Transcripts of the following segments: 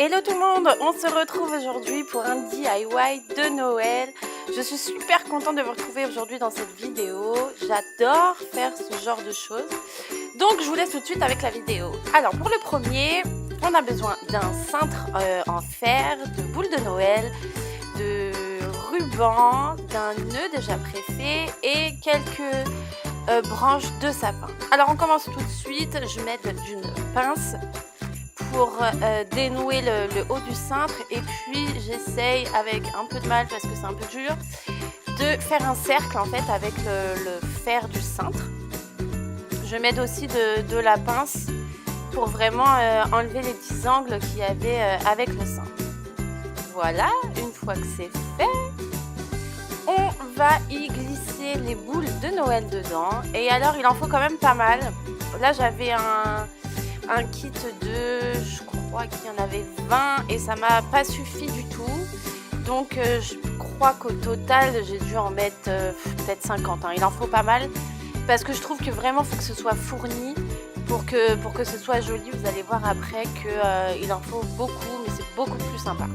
Hello tout le monde, on se retrouve aujourd'hui pour un DIY de Noël. Je suis super contente de vous retrouver aujourd'hui dans cette vidéo. J'adore faire ce genre de choses. Donc je vous laisse tout de suite avec la vidéo. Alors pour le premier, on a besoin d'un cintre en fer, de boules de Noël, de ruban, d'un nœud déjà préfet et quelques branches de sapin. Alors on commence tout de suite, je mets d'une pince pour dénouer le haut du cintre et puis j'essaye avec un peu de mal parce que c'est un peu dur de faire un cercle en fait avec le fer du cintre. Je m'aide aussi de la pince pour vraiment enlever les petits angles qu'il y avait avec le cintre. Voilà, une fois que c'est fait, on va y glisser les boules de Noël dedans et alors il en faut quand même pas mal. Là j'avais un kit de, je crois qu'il y en avait 20 et ça m'a pas suffi du tout. Donc je crois qu'au total j'ai dû en mettre peut-être 50. Il en faut pas mal parce que je trouve que vraiment il faut que ce soit fourni pour que ce soit joli. Vous allez voir après qu'il en faut beaucoup, mais c'est beaucoup plus sympa.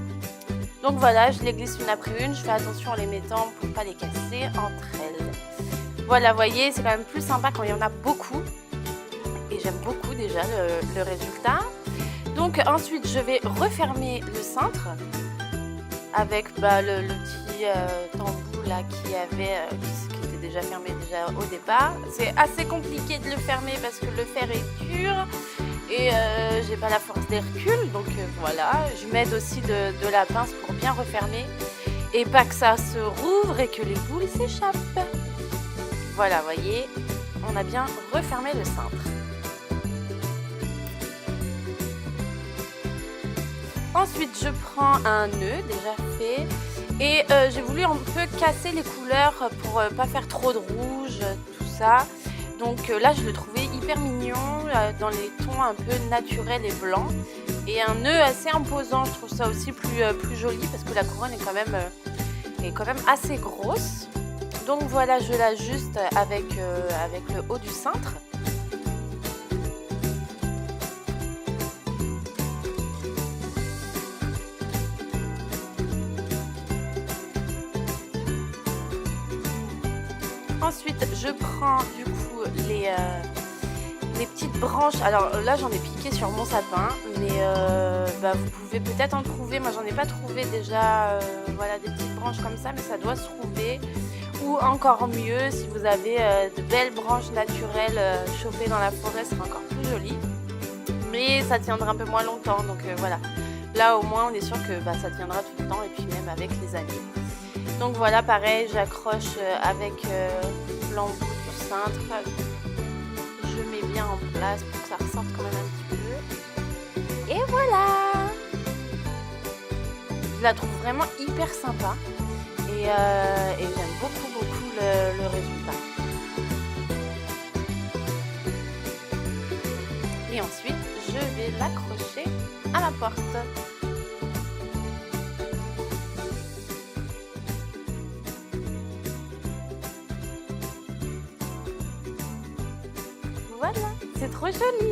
Donc voilà, je les glisse une après une. Je fais attention en les mettant pour pas les casser entre elles. Voilà, vous voyez, c'est quand même plus sympa quand il y en a beaucoup. Et j'aime beaucoup déjà le résultat. Donc ensuite je vais refermer le cintre avec le petit tambour là qui était déjà fermé déjà au départ. C'est assez compliqué de le fermer parce que le fer est dur et j'ai pas la force d'Hercule, donc voilà, je m'aide aussi de la pince pour bien refermer et pas que ça se rouvre et que les boules s'échappent. Voilà, vous voyez, on a bien refermé le cintre. Ensuite, je prends un nœud déjà fait et j'ai voulu un peu casser les couleurs pour pas faire trop de rouge, tout ça. Donc là, je le trouvais hyper mignon dans les tons un peu naturels et blancs. Et un nœud assez imposant, je trouve ça aussi plus joli parce que la couronne est quand même assez grosse. Donc voilà, je l'ajuste avec le haut du cintre. Ensuite, je prends du coup les petites branches. Alors là, j'en ai piqué sur mon sapin, mais vous pouvez peut-être en trouver. Moi, j'en ai pas trouvé déjà. Voilà, des petites branches comme ça, mais ça doit se trouver. Ou encore mieux, si vous avez de belles branches naturelles chopées dans la forêt, ce sera encore plus joli. Mais ça tiendra un peu moins longtemps, donc voilà. Là, au moins, on est sûr que ça tiendra tout le temps et puis même avec les années. Donc voilà, pareil, j'accroche avec l'embout du cintre. Je mets bien en place pour que ça ressorte quand même un petit peu. Et voilà! Je la trouve vraiment hyper sympa. Et j'aime beaucoup le résultat. Et ensuite, je vais l'accrocher à la porte. Voilà, c'est trop joli.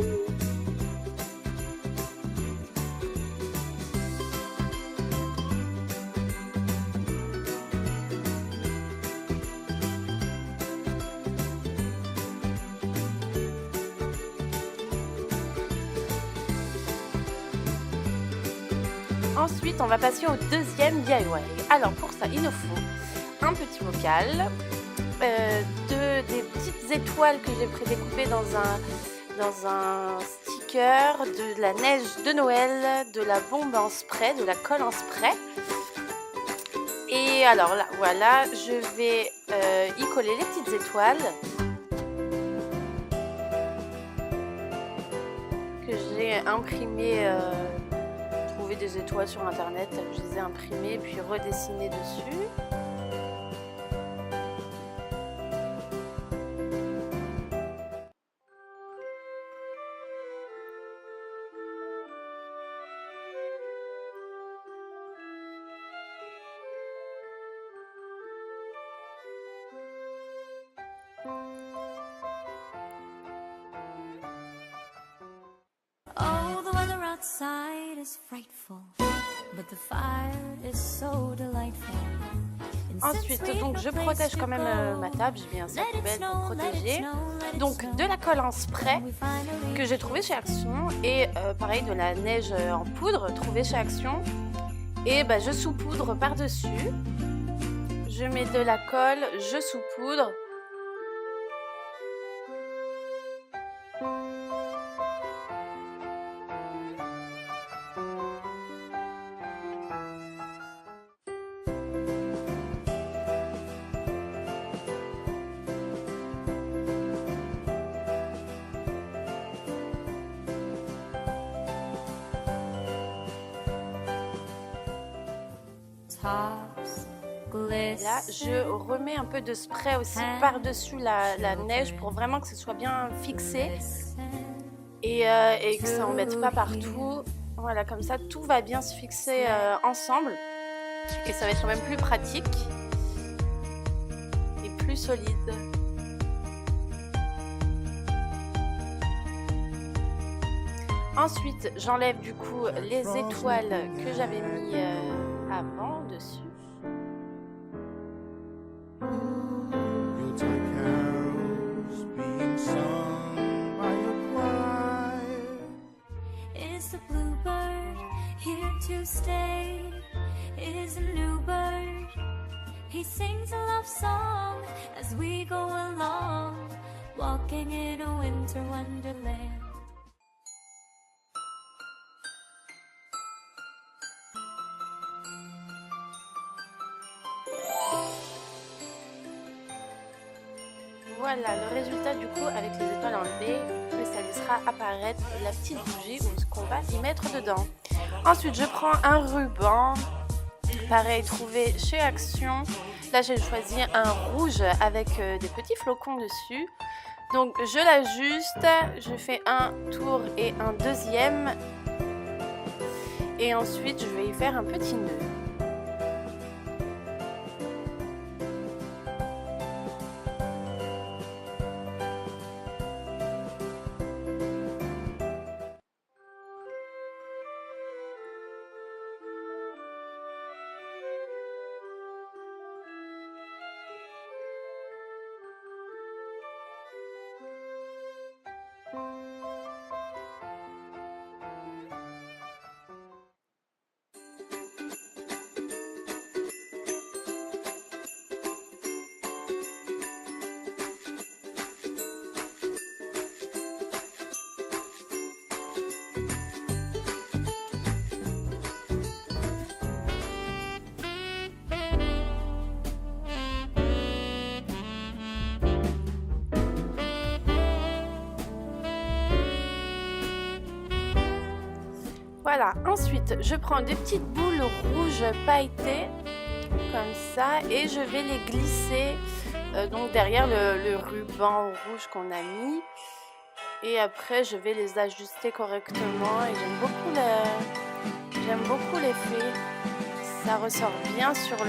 Ensuite, on va passer au deuxième DIY. Alors pour ça, il nous faut un petit bocal, des petites étoiles que j'ai prédécoupées dans un sticker, de la neige de Noël, de la bombe en spray, de la colle en spray. Et alors là, voilà, je vais y coller les petites étoiles que j'ai imprimées. Trouvé des étoiles sur internet, je les ai imprimées puis redessinées dessus. Oh, the weather outside is Ensuite, donc je protège quand même ma table, j'ai mis un sac poubelle pour protéger. Donc de la colle en spray que j'ai trouvé chez Action et pareil de la neige en poudre trouvée chez Action. Et bah, je saupoudre par-dessus. Je mets de la colle, je saupoudre. Là, je remets un peu de spray aussi par-dessus la neige pour vraiment que ce soit bien fixé et que ça n'embête pas partout. Voilà, comme ça, tout va bien se fixer ensemble et ça va être quand même plus pratique et plus solide. Ensuite, j'enlève du coup les étoiles que j'avais mis avant dessus. He sings a love song as we go along, walking in a winter wonderland. Voilà le résultat du coup avec les étoiles enlevées, mais ça laissera apparaître la petite bougie ou ce qu'on va y mettre dedans. Ensuite je prends un ruban, pareil trouvé chez Action. Là j'ai choisi un rouge avec des petits flocons dessus. Donc je l'ajuste, je fais un tour et un deuxième. Et ensuite je vais y faire un petit nœud. Voilà, ensuite je prends des petites boules rouges pailletées comme ça et je vais les glisser donc derrière le ruban rouge qu'on a mis et après je vais les ajuster correctement et j'aime beaucoup l'effet, ça ressort bien sur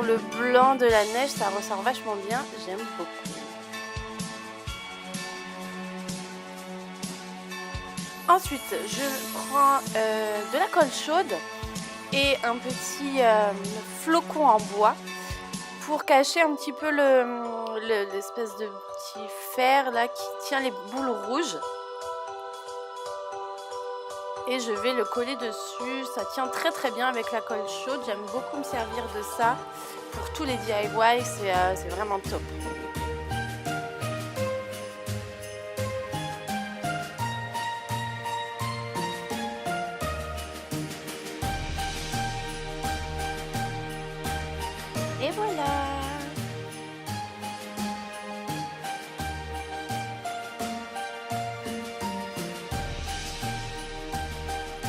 le blanc de la neige, ça ressort vachement bien, j'aime beaucoup. Ensuite, je prends de la colle chaude et un petit flocon en bois pour cacher un petit peu l'espèce de petit fer là qui tient les boules rouges. Et je vais le coller dessus, ça tient très très bien avec la colle chaude, j'aime beaucoup me servir de ça pour tous les DIY, c'est vraiment top. Et voilà.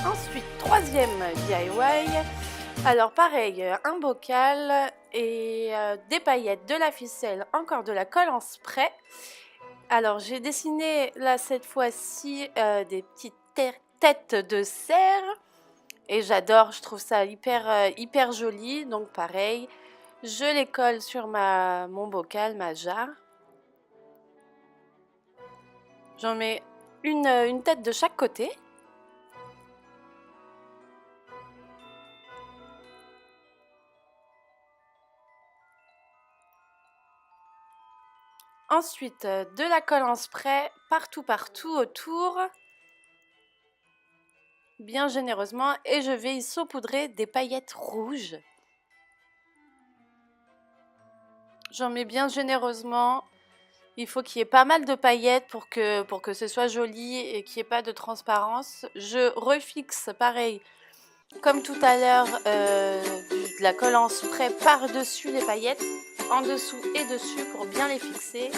Ensuite, troisième DIY. Alors pareil, un bocal et des paillettes, de la ficelle, encore de la colle en spray. Alors j'ai dessiné là cette fois-ci des petites têtes de cerf. Et j'adore, je trouve ça hyper joli. Donc pareil, je les colle sur mon bocal, ma jarre. J'en mets une tête de chaque côté. Ensuite, de la colle en spray partout autour, bien généreusement, et je vais y saupoudrer des paillettes rouges. J'en mets bien généreusement. Il faut qu'il y ait pas mal de paillettes pour que ce soit joli et qu'il n'y ait pas de transparence. Je refixe pareil, comme tout à l'heure, de la colle en spray par-dessus les paillettes, en dessous et dessus pour bien les fixer.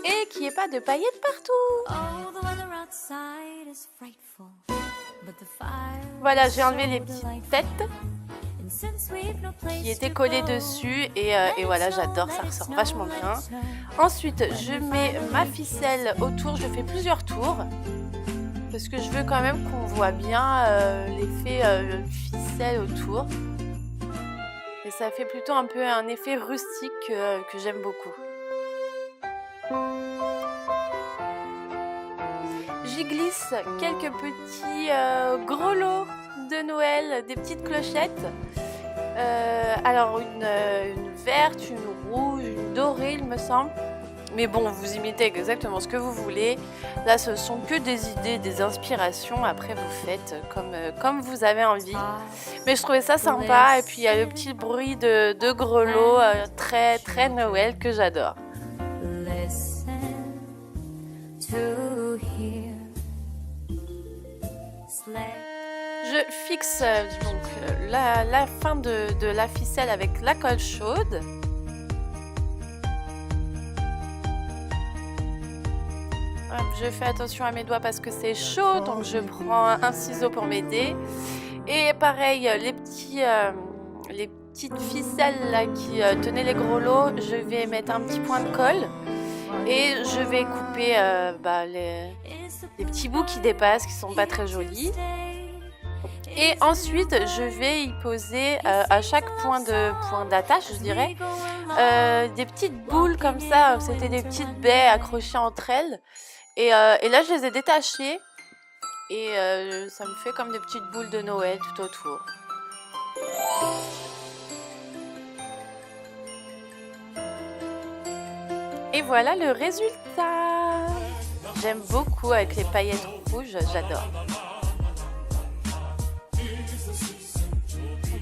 Et qu'il n'y ait pas de paillettes partout. Voilà, j'ai enlevé les petites têtes qui étaient collées dessus et voilà, j'adore, ça ressort vachement bien. Ensuite, je mets ma ficelle autour, je fais plusieurs tours parce que je veux quand même qu'on voit bien l'effet ficelle autour. Et ça fait plutôt un peu un effet rustique que j'aime beaucoup. J'y glisse quelques petits grelots de Noël, des petites clochettes. Alors une verte, une rouge, une dorée il me semble. Mais bon, vous imitez exactement ce que vous voulez. Là, ce sont que des idées, des inspirations. Après, vous faites comme vous avez envie. Mais je trouvais ça sympa. Et puis, il y a le petit bruit de grelots très, très Noël que j'adore. Je fixe donc la fin de la ficelle avec la colle chaude. Hop, je fais attention à mes doigts parce que c'est chaud, donc je prends un ciseau pour m'aider. Et pareil, les petites ficelles là, qui tenaient les grelots, je vais mettre un petit point de colle et je vais couper les petits bouts qui dépassent, qui sont pas très jolis. Et ensuite, je vais y poser à chaque point d'attache, je dirais, des petites boules comme ça. C'était des petites baies accrochées entre elles. Et là, je les ai détachées. Et ça me fait comme des petites boules de Noël tout autour. Et voilà le résultat. J'aime beaucoup avec les paillettes rouges, j'adore.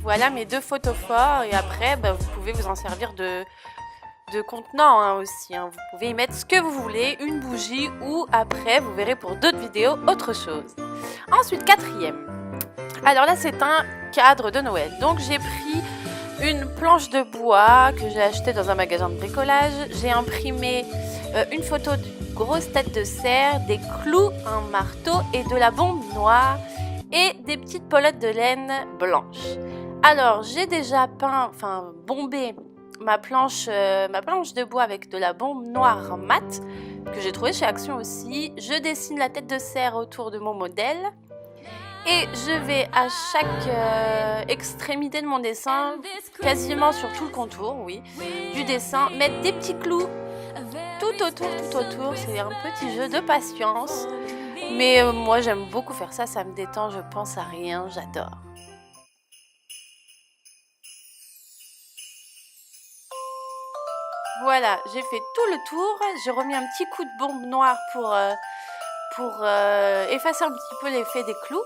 Voilà mes deux photophores et après vous pouvez vous en servir de contenant aussi. Vous pouvez y mettre ce que vous voulez, une bougie ou après vous verrez pour d'autres vidéos autre chose. Ensuite, quatrième. Alors là c'est un cadre de Noël. Donc j'ai pris une planche de bois que j'ai achetée dans un magasin de bricolage. J'ai imprimé une photo d'une grosse tête de cerf, des clous, un marteau et de la bombe noire et des petites pelotes de laine blanches. Alors, j'ai déjà bombé ma planche de bois avec de la bombe noire mat que j'ai trouvée chez Action aussi. Je dessine la tête de cerf autour de mon modèle et je vais à chaque extrémité de mon dessin, quasiment sur tout le contour, du dessin, mettre des petits clous tout autour. C'est un petit jeu de patience, mais moi j'aime beaucoup faire ça, ça me détend, je pense à rien, j'adore. Voilà, j'ai fait tout le tour. J'ai remis un petit coup de bombe noire pour effacer un petit peu l'effet des clous.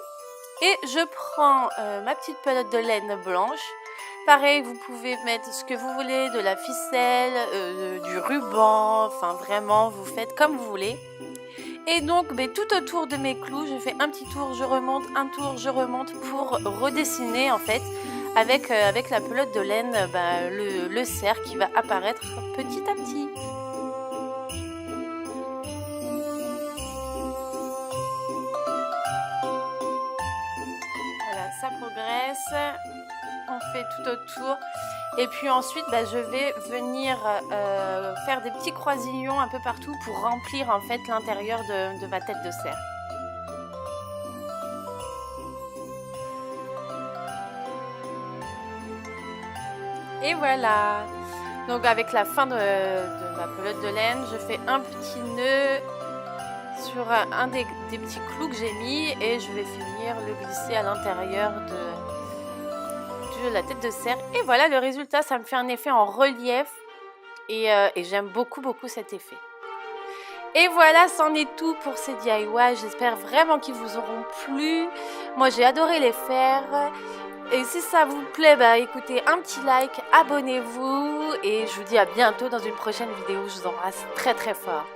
Et je prends ma petite pelote de laine blanche. Pareil, vous pouvez mettre ce que vous voulez, de la ficelle, du ruban. Enfin, vraiment, vous faites comme vous voulez. Et donc, tout autour de mes clous, je fais un petit tour, je remonte, un tour, je remonte pour redessiner en fait. Avec la pelote de laine, le cerf qui va apparaître petit à petit. Voilà, ça progresse. On fait tout autour. Et puis ensuite, je vais venir faire des petits croisillons un peu partout pour remplir en fait l'intérieur de ma tête de cerf. Et voilà. Donc avec la fin de ma pelote de laine, je fais un petit nœud sur un des petits clous que j'ai mis et je vais finir le glisser à l'intérieur de la tête de cerf. Et voilà le résultat, ça me fait un effet en relief et j'aime beaucoup cet effet. Et voilà, c'en est tout pour ces DIY. J'espère vraiment qu'ils vous auront plu. Moi, j'ai adoré les faire. Et si ça vous plaît, bah écoutez, un petit like, abonnez-vous. Et je vous dis à bientôt dans une prochaine vidéo. Je vous embrasse très fort.